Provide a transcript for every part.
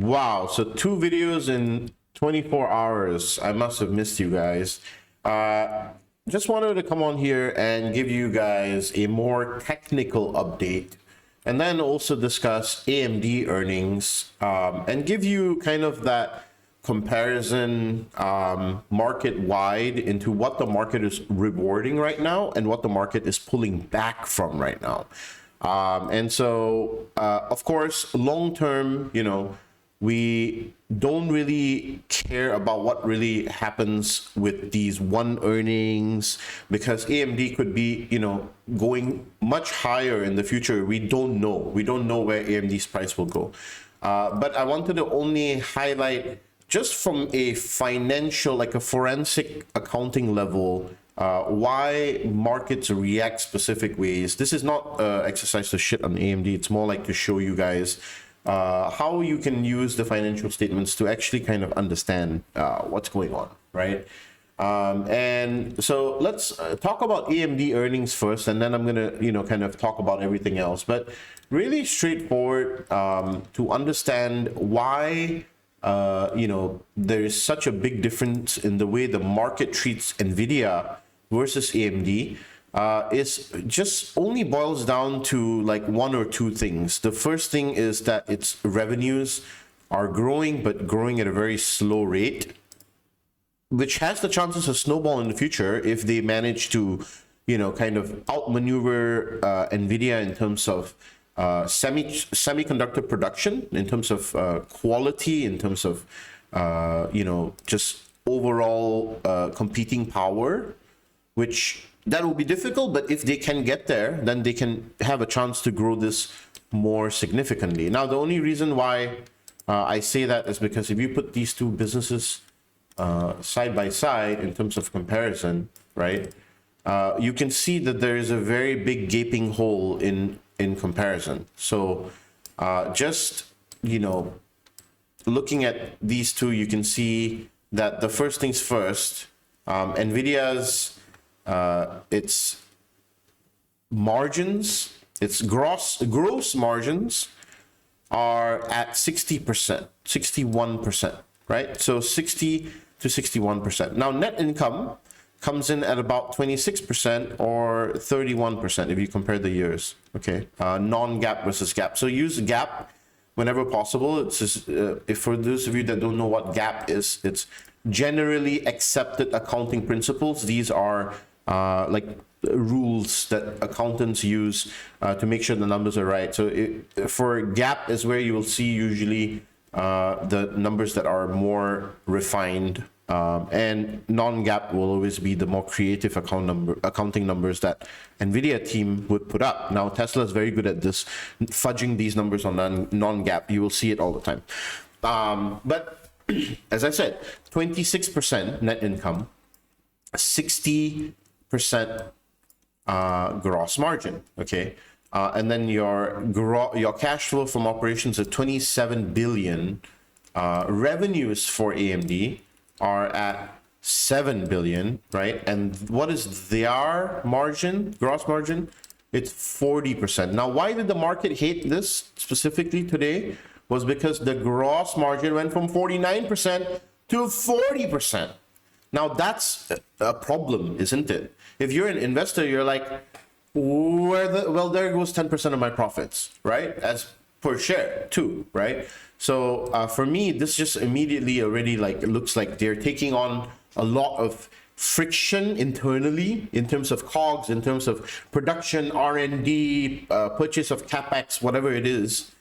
Wow, so 2 videos in 24 hours. I must have missed you guys. Just wanted to come on here and give you guys a more technical update, and then also discuss AMD earnings, and give you kind of that comparison market wide into what the market is rewarding right now and what the market is pulling back from right now. And so, of course, long term, we don't really care about what really happens with these one earnings, because AMD could be, going much higher in the future. We don't know. We don't know where AMD's price will go. But I wanted to only highlight, just from a financial, like a forensic accounting level, why markets react specific ways. This is not exercise to shit on AMD. It's more like to show you guys how you can use the financial statements to actually kind of understand what's going on, right? And so let's talk about AMD earnings first, and then I'm gonna, kind of talk about everything else. But really straightforward to understand why, there is such a big difference in the way the market treats NVIDIA versus AMD. Is just only boils down to like one or two things. The first thing is that its revenues are growing, but growing at a very slow rate, which has the chances to snowball in the future if they manage to, kind of outmaneuver NVIDIA in terms of semiconductor production, in terms of quality, in terms of, just overall competing power, which that will be difficult, but if they can get there, then they can have a chance to grow this more significantly. Now, the only reason why I say that is because if you put these two businesses side by side in terms of comparison, right, you can see that there is a very big gaping hole in comparison. So just, looking at these two, you can see that the first things first, NVIDIA's its margins, its gross margins are at 60%, 61%, right? So 60 to 61%. Now, net income comes in at about 26% or 31% if you compare the years, okay? Non-GAAP versus GAAP. So use GAAP whenever possible. It's just, if for those of you that don't know what GAAP is, it's generally accepted accounting principles. These are like rules that accountants use to make sure the numbers are right. So for GAAP is where you will see usually the numbers that are more refined, and non-GAAP will always be the more creative accounting numbers that NVIDIA team would put up. Now, Tesla is very good at this, fudging these numbers on non-GAAP. You will see it all the time. But as I said, 26% net income, 60% gross margin, okay? And then your cash flow from operations at 27 billion. Revenues for AMD are at 7 billion, right? And what is their margin, gross margin? It's 40%. Now, why did the market hate this specifically today? Was because the gross margin went from 49% to 40%. Now, that's a problem, isn't it? If you're an investor, you're like, well, there goes 10% of my profits, right? As per share too, right? So for me, this just immediately already looks like they're taking on a lot of friction internally in terms of COGS, in terms of production, R&D, purchase of CapEx, whatever it is,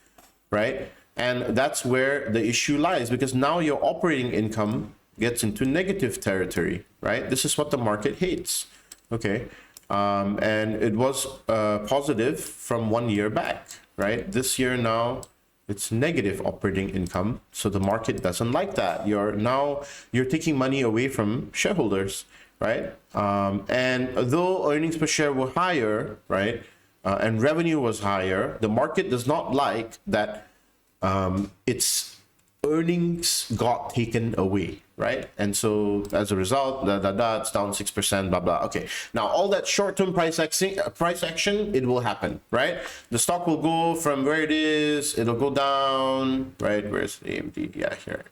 right? And that's where the issue lies, because now your operating income gets into negative territory, right? This is what the market hates, okay? And it was positive from 1 year back, right? This year now, it's negative operating income, so the market doesn't like that. You're taking money away from shareholders, right? And though earnings per share were higher, right, and revenue was higher, the market does not like that. It's earnings got taken away, right? And so as a result, it's down 6%, blah, blah. Okay, now all that short-term price action, it will happen, right? The stock will go from where it is, it'll go down, right? Where's AMD? Yeah, here,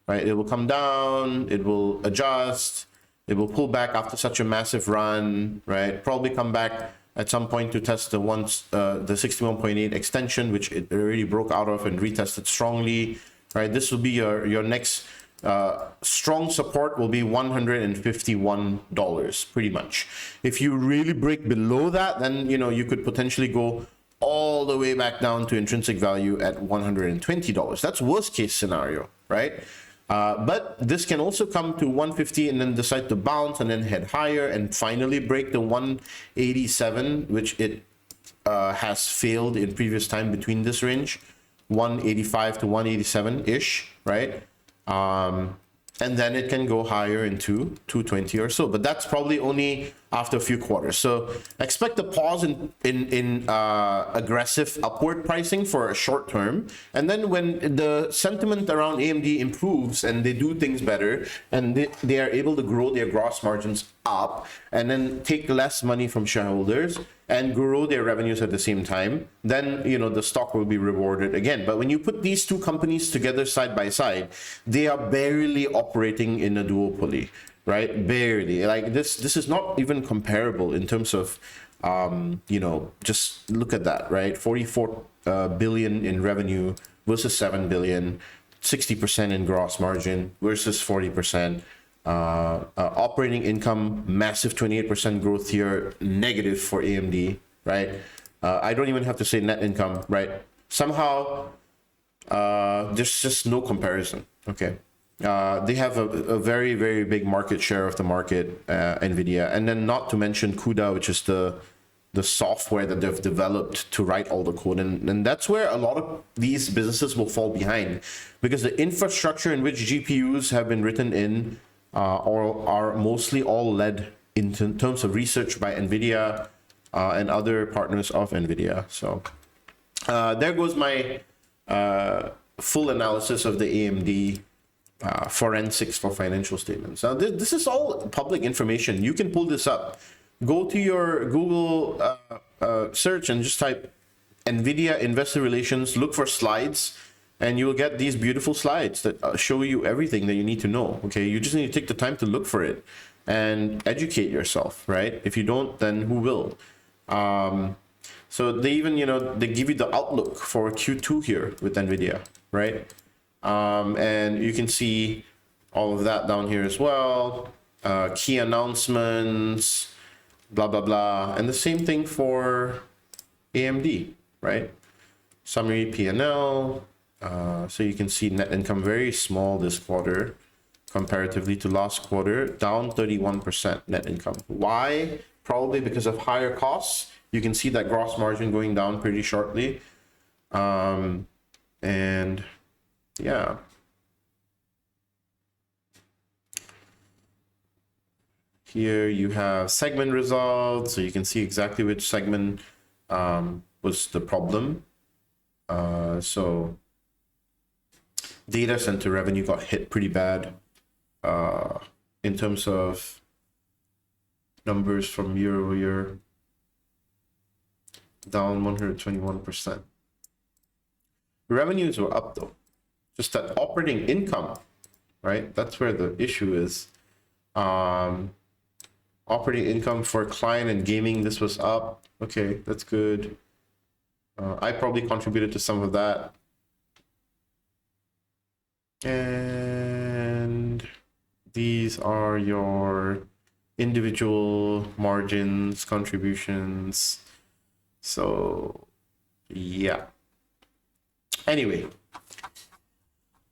right? It will come down, it will adjust, it will pull back after such a massive run, right? Probably come back at some point to test the 61.8 extension, which it already broke out of and retested strongly, right? This will be your next strong support will be $151 pretty much. If you really break below that, then you could potentially go all the way back down to intrinsic value at $120. That's worst case scenario, right? But this can also come to 150 and then decide to bounce and then head higher and finally break the 187, which it has failed in previous time between this range, 185 to 187 ish, right? And then it can go higher into 220 or so, but that's probably only after a few quarters. So expect a pause in aggressive upward pricing for a short term, and then when the sentiment around AMD improves and they do things better and they are able to grow their gross margins up and then take less money from shareholders and grow their revenues at the same time, then the stock will be rewarded again. But when you put these two companies together side by side, they are barely operating in a duopoly, right? Barely. Like this is not even comparable in terms of just look at that, right? 44 billion in revenue versus 7 billion, 60% in gross margin versus 40%. Operating income, massive 28% growth here, negative for AMD, right? I don't even have to say net income, right? Somehow, there's just no comparison, okay? They have a very, very big market share of the market, NVIDIA, and then not to mention CUDA, which is the software that they've developed to write all the code. And that's where a lot of these businesses will fall behind, because the infrastructure in which GPUs have been written in or are mostly all led in terms of research by NVIDIA and other partners of NVIDIA. So there goes my full analysis of the AMD forensics for financial statements. Now, this is all public information. You can pull this up. Go to your Google search and just type NVIDIA Investor Relations, look for slides, and you will get these beautiful slides that show you everything that you need to know. Okay, you just need to take the time to look for it and educate yourself, right? If you don't, then who will? So they even, they give you the outlook for Q2 here with NVIDIA, right? And you can see all of that down here as well. Key announcements, blah, blah, blah. And the same thing for AMD, right? Summary P&L. So you can see net income very small this quarter comparatively to last quarter, down 31% net income. Why? Probably because of higher costs. You can see that gross margin going down pretty sharply. And yeah. Here you have segment results, so you can see exactly which segment was the problem. So data center revenue got hit pretty bad in terms of numbers from year over year, down 121%. Revenues were up though, just that operating income, right? That's where the issue is. Operating income for client and gaming, this was up. Okay, that's good. I probably contributed to some of that. And these are your individual margins, contributions. So yeah. Anyway,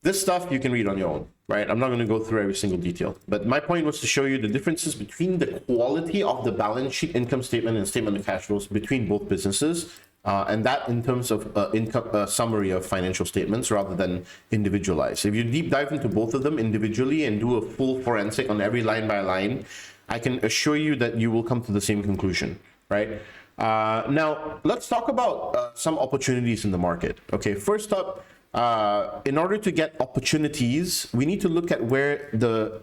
this stuff you can read on your own, right? I'm not going to go through every single detail, but my point was to show you the differences between the quality of the balance sheet, income statement, and statement of cash flows between both businesses. And that in terms of income summary of financial statements rather than individualized. If you deep dive into both of them individually and do a full forensic on every line by line, I can assure you that you will come to the same conclusion, right? Now, let's talk about some opportunities in the market. Okay, first up, in order to get opportunities, we need to look at where the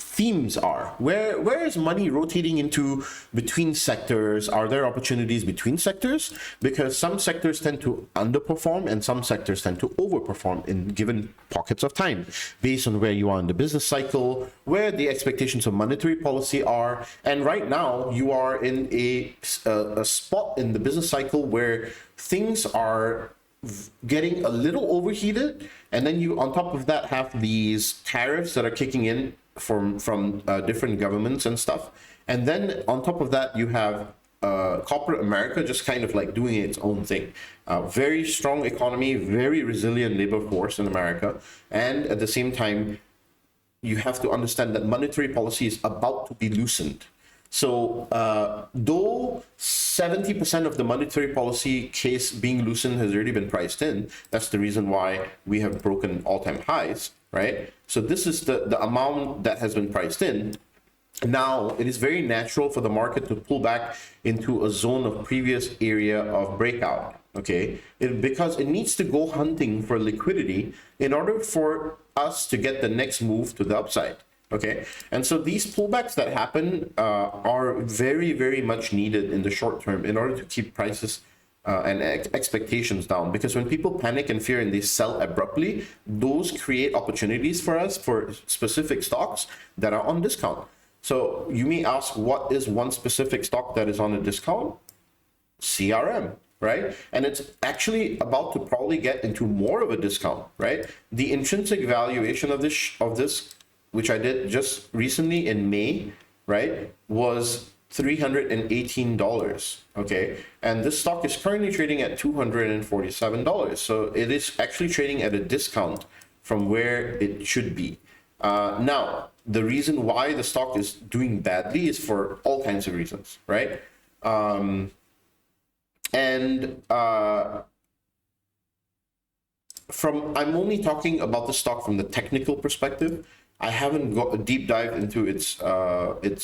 themes are. Where is money rotating into between sectors? Are there opportunities between sectors? Because some sectors tend to underperform and some sectors tend to overperform in given pockets of time, based on where you are in the business cycle, where the expectations of monetary policy are. And right now you are in a spot in the business cycle where things are getting a little overheated, and then you on top of that have these tariffs that are kicking in from different governments and stuff, and then on top of that you have corporate America just kind of like doing its own thing. Very strong economy, very resilient labor force in America, and at the same time you have to understand that monetary policy is about to be loosened. So though 70% of the monetary policy case being loosened has already been priced in, that's the reason why we have broken all-time highs, right? So this is the amount that has been priced in. Now, it is very natural for the market to pull back into a zone of previous area of breakout, okay? Because it needs to go hunting for liquidity in order for us to get the next move to the upside. Okay, and so these pullbacks that happen are very, very much needed in the short term in order to keep prices and expectations down. Because when people panic and fear and they sell abruptly, those create opportunities for us for specific stocks that are on discount. So you may ask, what is one specific stock that is on a discount? CRM, right? And it's actually about to probably get into more of a discount, right? The intrinsic valuation of this, which I did just recently in May, right, was $318, okay? And this stock is currently trading at $247. So it is actually trading at a discount from where it should be. Now, the reason why the stock is doing badly is for all kinds of reasons, right? I'm only talking about the stock from the technical perspective. I haven't got a deep dive into its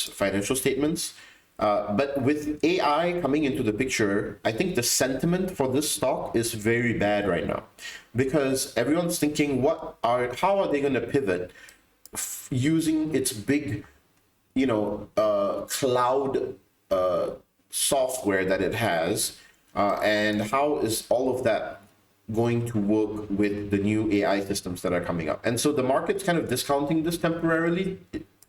financial statements, but with AI coming into the picture, I think the sentiment for this stock is very bad right now, because everyone's thinking, how are they going to pivot using its big, cloud software that it has, and how is all of that going to work with the new AI systems that are coming up. And so the market's kind of discounting this temporarily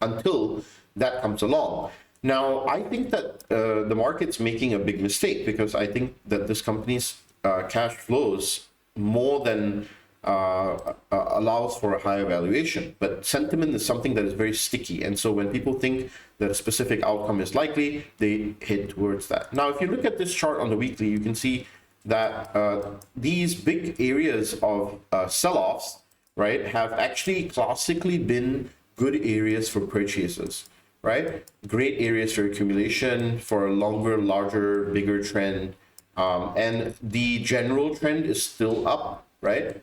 until that comes along. Now, I think that the market's making a big mistake, because I think that this company's cash flows more than allows for a higher valuation. But sentiment is something that is very sticky. And so when people think that a specific outcome is likely, they head towards that. Now, if you look at this chart on the weekly, you can see that these big areas of sell-offs, right, have actually classically been good areas for purchases, right? Great areas for accumulation, for a longer, larger, bigger trend. And the general trend is still up, right?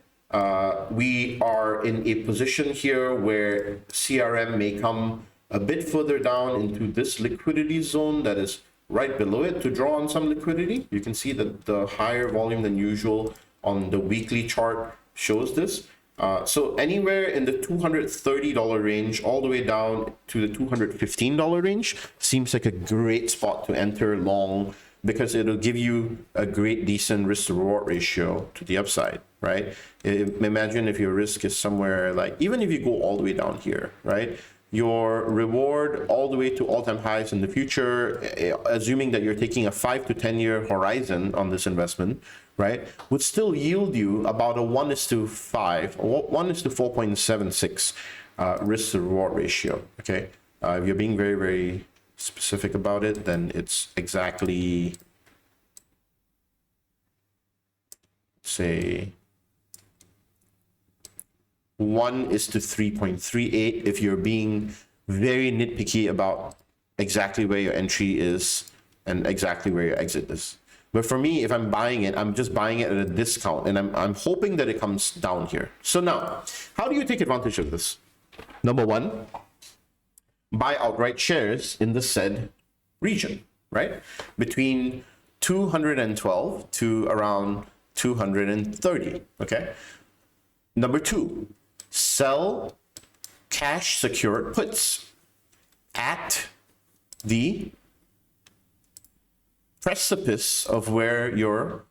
We are in a position here where CRM may come a bit further down into this liquidity zone that is right below it to draw on some liquidity. You can see that the higher volume than usual on the weekly chart shows this. So anywhere in the $230 range all the way down to the $215 range seems like a great spot to enter long, because it'll give you a great decent risk to reward ratio to the upside, right? Imagine if your risk is somewhere like, even if you go all the way down here, right? Your reward all the way to all-time highs in the future, assuming that you're taking a 5 to 10 year horizon on this investment, right, would still yield you about a 1:5 or 1:4.76 risk to reward ratio. Okay, if you're being very, very specific about it, then it's exactly, say, 1:3.38 if you're being very nitpicky about exactly where your entry is and exactly where your exit is. But for me, if I'm buying it, I'm just buying it at a discount, and I'm hoping that it comes down here. So now, how do you take advantage of this? Number one, buy outright shares in the said region, right? Between 212 to around 230, okay? Number 2, sell cash secured puts at the precipice of where your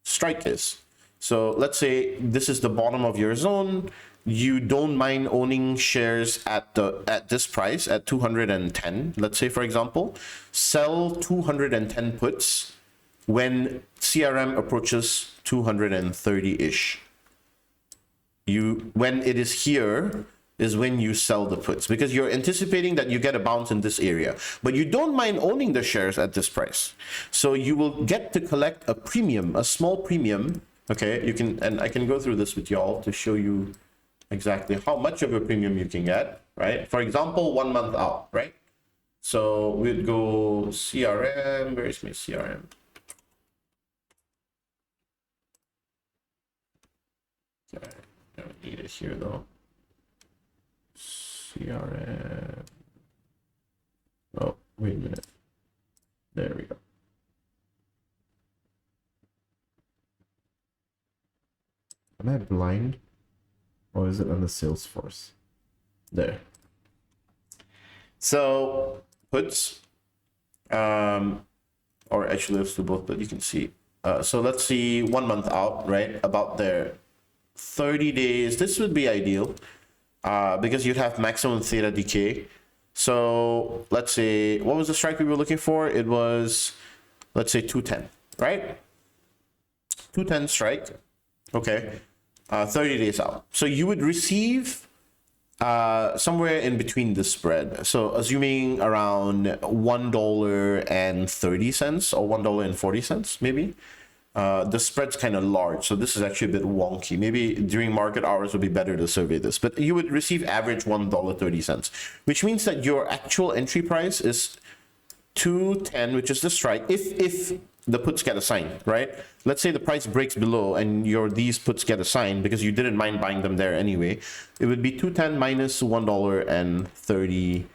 strike is. So let's say this is the bottom of your zone. You don't mind owning shares at this price at 210. Let's say, for example, sell 210 puts when CRM approaches 230-ish. When it is here is when you sell the puts, because you're anticipating that you get a bounce in this area, but you don't mind owning the shares at this price. So you will get to collect a premium, a small premium. Okay, you can, and I can go through this with y'all to show you exactly how much of a premium you can get, right? For example, 1 month out, right? So we'd go CRM, where is my CRM? Okay, I don't need it here though. CRM. Oh, wait a minute. There we go. Am I blind? Or is it on the Salesforce? There. So puts, or actually let's do both, but you can see. So let's see 1 month out, right? About there. 30 days, this would be ideal. Because you'd have maximum theta decay. So let's say, what was the strike we were looking for? It was, let's say 210, right? 210 strike, okay, 30 days out. So you would receive somewhere in between the spread. So assuming around $1.30 or $1.40 maybe. The spread's kind of large, so this is actually a bit wonky. Maybe during market hours would be better to survey this, but you would receive average $1.30, which means that your actual entry price is 210, which is the strike. If the puts get assigned, right? Let's say the price breaks below and these puts get assigned because you didn't mind buying them there anyway. It would be 210 minus $1.30.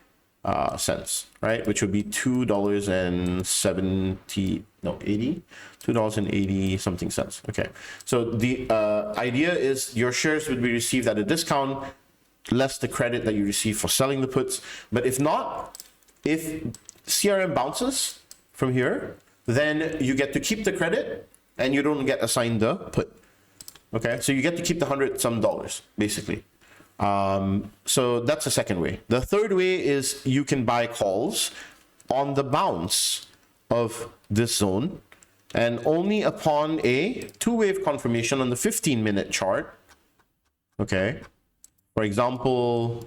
Cents, right? Which would be $2.80 something cents. Okay, so the idea is your shares would be received at a discount less the credit that you receive for selling the puts. But if not, if CRM bounces from here, then you get to keep the credit and you don't get assigned the put. Okay, so you get to keep the $100-some basically. So that's the second way. The third way is you can buy calls on the bounce of this zone, and only upon a 2-wave confirmation on the 15-minute chart. Okay, for example,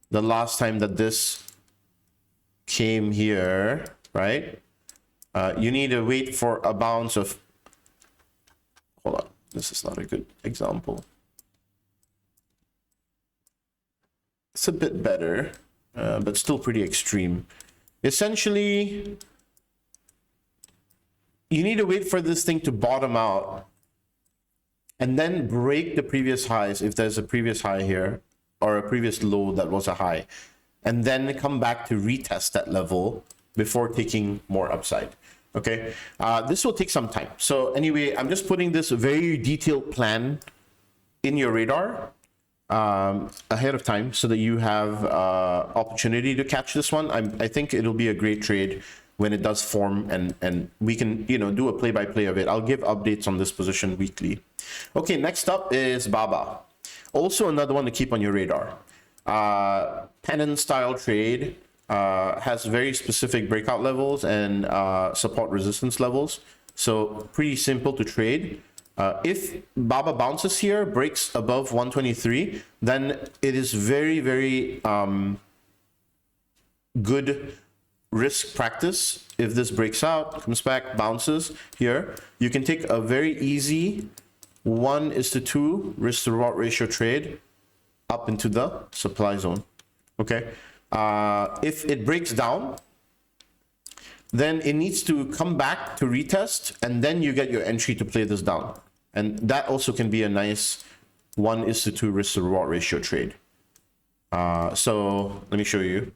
the last time that this came here, right? You need to wait for a bounce of, hold on, this is not a good example. It's a bit better, but still pretty extreme. Essentially, you need to wait for this thing to bottom out and then break the previous highs if there's a previous high here or a previous low that was a high, and then come back to retest that level before taking more upside. Okay, this will take some time. So anyway, I'm just putting this very detailed plan in your radar ahead of time so that you have opportunity to catch this one. I think it'll be a great trade when it does form, and we can, you know, do a play-by-play of it. I'll give updates on this position weekly. Okay, next up is Baba. Also another one to keep on your radar. Pennant style trade, has very specific breakout levels and support resistance levels. So pretty simple to trade. If Baba bounces here, breaks above 123, then it is very, very good risk practice. If this breaks out, comes back, bounces here, you can take a very easy 1:2 risk to reward ratio trade up into the supply zone. Okay. If it breaks down, then it needs to come back to retest, and then you get your entry to play this down. And that also can be a nice 1:2 risk to reward ratio trade. So let me show you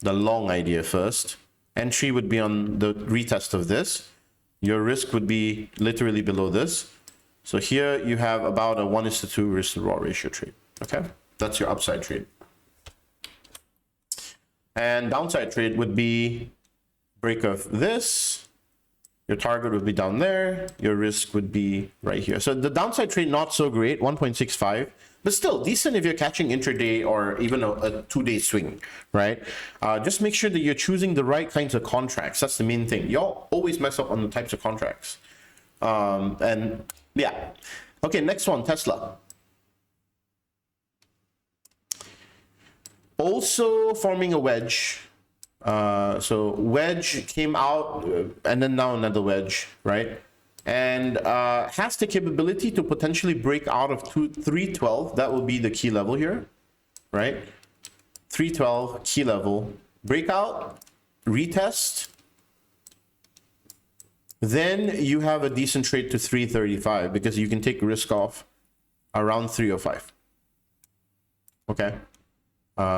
the long idea first. Entry would be on the retest of this. Your risk would be literally below this. So here you have about a 1:2 risk to reward ratio trade. Okay, that's your upside trade. And downside trade would be break of this. Your target would be down there. Your risk would be right here. So the downside trade, not so great, 1.65, but still decent if you're catching intraday or even a 2-day swing, right? Just make sure that you're choosing the right kinds of contracts. That's the main thing. Y'all always mess up on the types of contracts. And yeah. Okay, next one, Tesla. Also forming a wedge. So wedge came out and then now another wedge, right? And has the capability to potentially break out of 312. That will be the key level here, right? 312 key level, breakout, retest. Then you have a decent trade to 335 because you can take risk off around 305. Okay.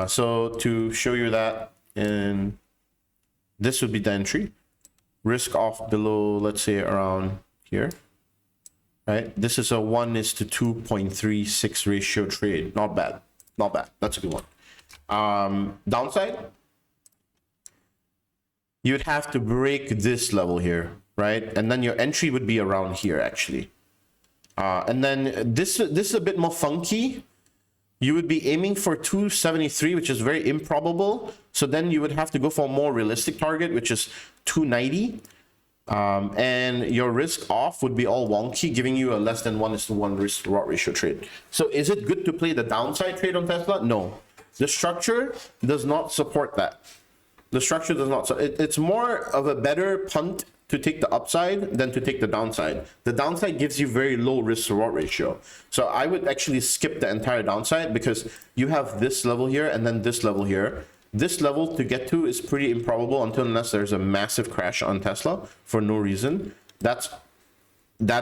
So to show you that, and this would be the entry, risk off below, let's say around here, right? This is a 1:2.36 ratio trade. Not bad, not bad. That's a good one. Downside, you'd have to break this level here, right? And then your entry would be around here actually. And then this is a bit more funky. You would be aiming for 273, which is very improbable. So then you would have to go for a more realistic target, which is 290. And your risk off would be all wonky, giving you a less than 1:1 risk to reward ratio trade. So is it good to play the downside trade on Tesla? No. The structure does not support that. The structure does not. So it's more of a better punt to take the upside than to take the downside. The downside gives you very low risk to reward ratio. So I would actually skip the entire downside because you have this level here and then this level here. This level to get to is pretty improbable unless there's a massive crash on Tesla for no reason. That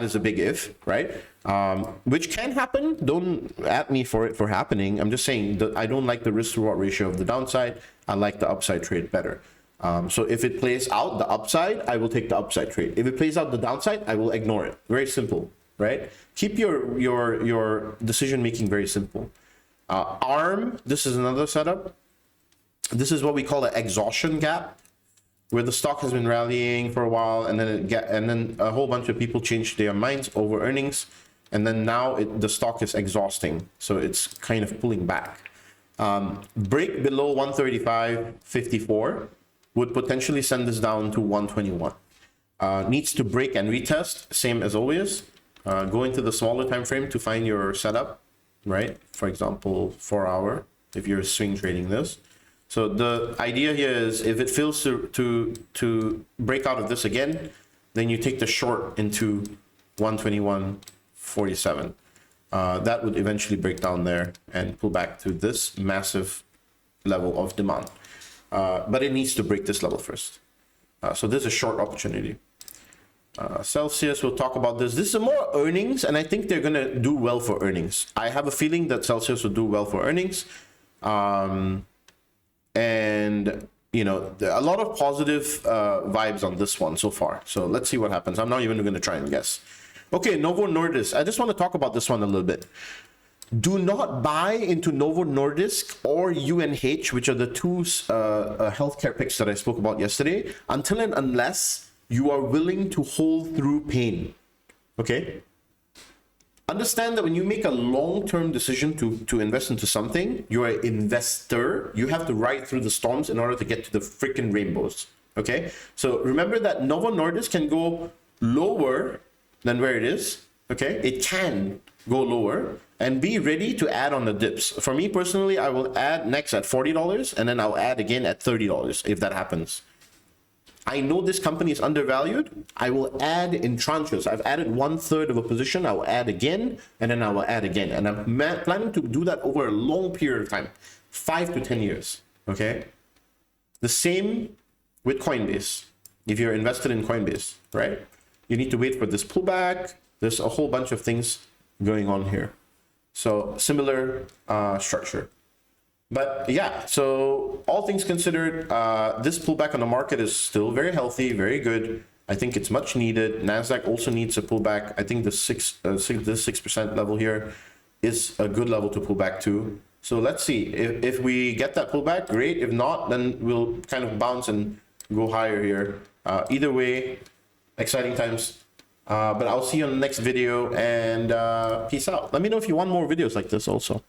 is a big if, right? Which can happen. Don't at me for it for happening. I'm just saying that I don't like the risk to reward ratio of the downside. I like the upside trade better. So if it plays out the upside, I will take the upside trade. If it plays out the downside, I will ignore it. Very simple, right? Keep your decision making very simple. ARM, this is another setup. This is what we call an exhaustion gap, where the stock has been rallying for a while, and then a whole bunch of people changed their minds over earnings, and then now the stock is exhausting, so it's kind of pulling back. Break below 135.54 would potentially send this down to 121. Needs to break and retest, same as always. Go into the smaller time frame to find your setup, right? For example, 4 hour, if you're swing trading this. So the idea here is if it fails to break out of this again, then you take the short into 121.47. That would eventually break down there and pull back to this massive level of demand. But it needs to break this level first. So this is a short opportunity. Celsius, we'll talk about this. This is more earnings, and I think they're going to do well for earnings. I have a feeling that Celsius will do well for earnings. And, you know, a lot of positive vibes on this one so far. So let's see what happens. I'm not even going to try and guess. Okay, Novo Nordisk. I just want to talk about this one a little bit. Do not buy into Novo Nordisk or UNH, which are the two healthcare picks that I spoke about yesterday, until and unless you are willing to hold through pain. Okay? Understand that when you make a long-term decision to invest into something, you're an investor. You have to ride through the storms in order to get to the freaking rainbows. Okay? So remember that Novo Nordisk can go lower than where it is. Okay? It can go lower, and be ready to add on the dips. For me personally, I will add next at $40, and then I'll add again at $30 if that happens. I know this company is undervalued. I will add in tranches. I've added 1/3 of a position. I will add again, and then I will add again. And I'm planning to do that over a long period of time, 5 to 10 years. Okay. The same with Coinbase. If you're invested in Coinbase, right? You need to wait for this pullback. There's a whole bunch of things going on here. So similar structure. But yeah, so all things considered, this pullback on the market is still very healthy, very good. I think it's much needed. Nasdaq also needs a pullback. I think the 6% level here is a good level to pull back to. So let's see if we get that pullback, great. If not, then we'll kind of bounce and go higher here. Either way, exciting times. But I'll see you on the next video, and peace out. Let me know if you want more videos like this also.